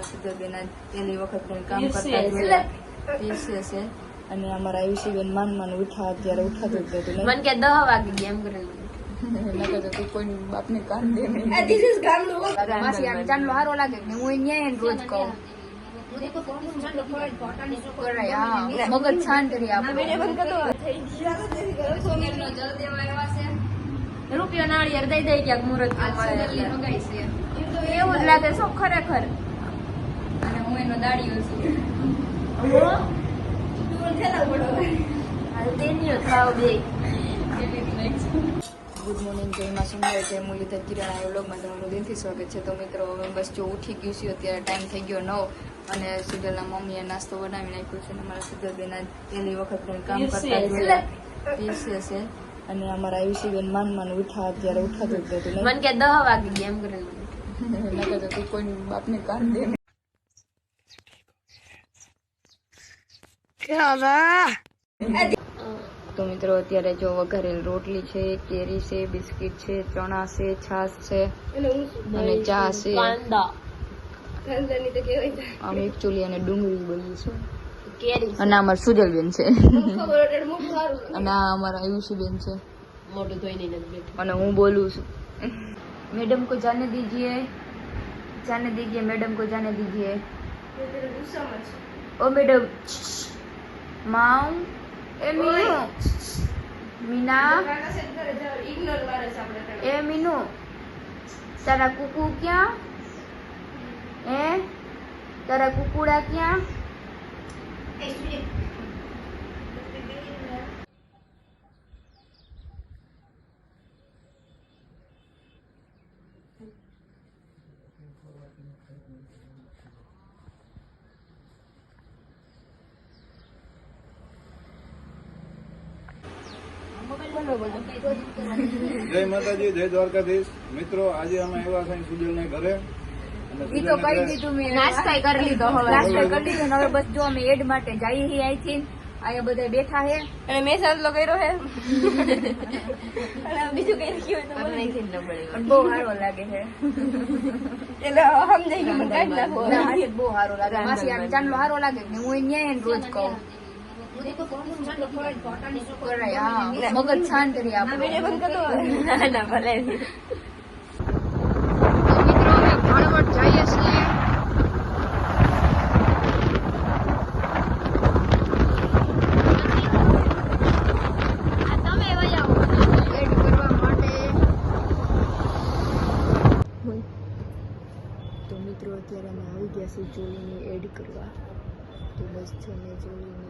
અમારા સુધરબેન પહેલી વખત કંઈ કામ કરતા જોયા પીરસે છે અને અમારા આયુષીબેન માન ઉઠા અત્યારે ઉઠાતું જ હતું મને કે 10 વાગી ગયા એમ કરેલું નકર તો તું કોઈ બાપને કામ દે નહીં માસી આમ ચાંદલો હારો લાગે ને હું ન્યાય રોજ કહું મગજ શાંત રહી રૂપિયો નાળિયેર દઈ દઈ ક્યાંક મુહૂર્ત એવું જ લાગે શું ખરેખર અને હું એનો દાડીઓ છું ગુડ મોર્નિંગ જય માં સુંદર જય મુરલીધર કિરણ આ વ્લોગમાં તમારું દિલથી સ્વાગત છે. તો મિત્રો હવે બસ જો ઉઠી ગયું છે, અત્યારે ટાઈમ થઈ ગયો 9 અને સુજલના મમ્મીએ નાસ્તો બનાવી નાખ્યો છે. અમારા સુજલબેન પહેલી વખત કંઈ કામ કરતા જોયા પીરસે છે અને અમારા આયુષીબેન માન ઉઠા અત્યારે ઉઠાતું જ હતું મને કે 10 વાગી ગયા એમ કરેલું નકર તો તું કોઈ બાપને કામ દે નહીં. તો મિત્રો અત્યારે જો વઘારેલ રોટલી છે, કેરી છે, બિસ્કિટ છે, ચણા છે, છાશ છે અને ચા છે. આમ એકચુલી અને ડુંગળી બની છે અને અમાર સુજલબેન છે અને આ અમારા આયુષીબેન છે મોટું ધોઈને અને હું બોલું છું. મેડમ को जाने दीजिए मैडम को जाने दीजिए. ओ मैडम माऊ ए मीनू मीना ए मीनू तारा कुकू ક્યાં હે તારા કુકુડા ક્યાં? જય માતાજી, જય દ્વારકાધીશ. મિત્રો આજે અમે આવ્યા છે સુજલને ઘરે. ઈ તો કરી દીધું મેં, નાસ્તો કરી લીધો. હવે નાસ્તો કરી લીધો ને હવે બસ જો અમે એડ માટે જઈએ છીએ અહીંથી. અહીંયા બધા બેઠા છે અને મેં સાંજલો કર્યો છે અને બીજું કઈ કીધું તો મને પણ બહુ સારો લાગે છે. એટલે સમજાઈ ગયું, મને કાઢી નાખો. ના, આજે બહુ સારો લાગે. માસી આમ ચાંદલો સારો લાગે ને હું ન્યાય રોજ કહું મગજ શાંત રહી આપણે. ના ના ભલે મિત્રો અમે ભાણવડ જઈએ છીએ. એડ કરવા માટે. તો મિત્રો અત્યારે અમે આવી ગયા છીએ જોઈને એડ કરવા. તો બસ છે ને જોઈને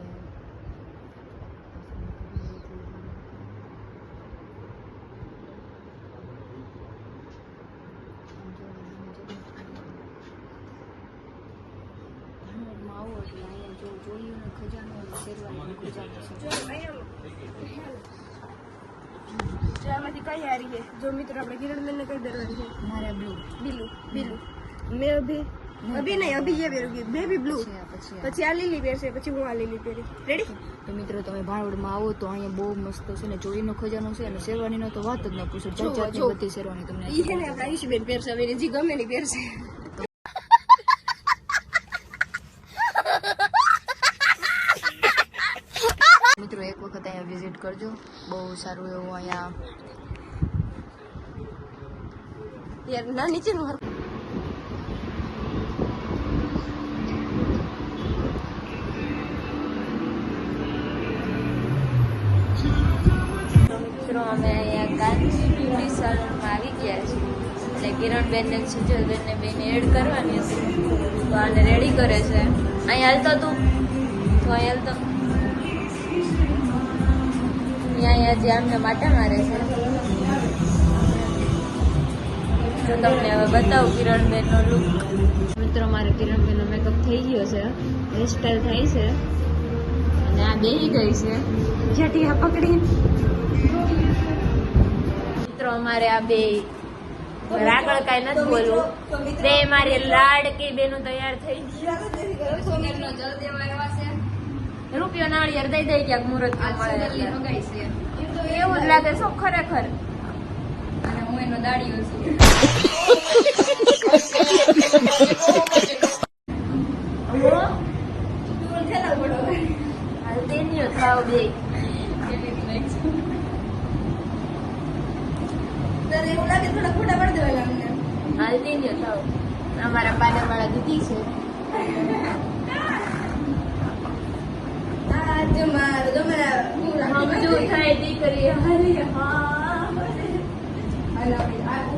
આમાંથી કઈ હારી છે? જો મિત્રો આપણે કિરણબેન ને કઈ દરવાની છે? મારે બ્લુ બીલું મેં અભી નહીં, અભી જે પહેર્યું બેબી બ્લુ, પછી આ લીલી પહેરશે, પછી હું આ લીલી પહેરી. રેડી? તો મિત્રો તમે ભાણવડમાં આવો તો અહીંયા બહુ મસ્ત છે ને ચોરીનો ખજાનો છે અને શેરવાનીનો તો વાત જ ન પૂછો. જાતની બધી શેરવાની તમને ઈ છે ને આપણે આયુષીબેન પહેરશે, હવે એને જે ગમે ની પહેરશે. મિત્રો એક વખત અહીંયા વિઝિટ કરજો, બહુ સારું એવું અહીંયા. યાર ના નીચેનું હર મિત્રો અમે અહીંયા કાંચ બ્યુટી સલૂનમાં આવી ગયા છીએ એટલે કિરણબેન ને સુજલબેન ને બેને એડ કરવાની હતી તો આને રેડી કરે છે. અહીં હાલતો તું તો અહીં હાલતો અહીંયા જે આમને માટા મારે છે. તો તમને હવે બતાવું કિરણબેનનો લુક. મિત્રો મારે કિરણબેનનો મેકઅપ થઈ ગયો છે, હેરસ્ટાઈલ થાય છે અને આ બેહી ગઈ છે જટિયા પકડી. મિત્રો અમારે આ બે આગળ કઈ નથી બોલવું, બે મારી લાડકી બેનું તૈયાર થઈ ગયું. રૂપિયો નાળિયેર દઈ દઈ ક્યાંક મુહૂર્ત એવું જ લાગે શું ખરેખર. અને હું એનો દાડીઓ છું. દેખ તને એવું લાગે થોડા ખોટા પડી દેવાના અમને હાલતી નહીં થાવ અમારા પાદર વાળા દીદી છે આજ મારો તમારા પૂરા સમજુ થાય દીકરી હારી હા હાલો, આ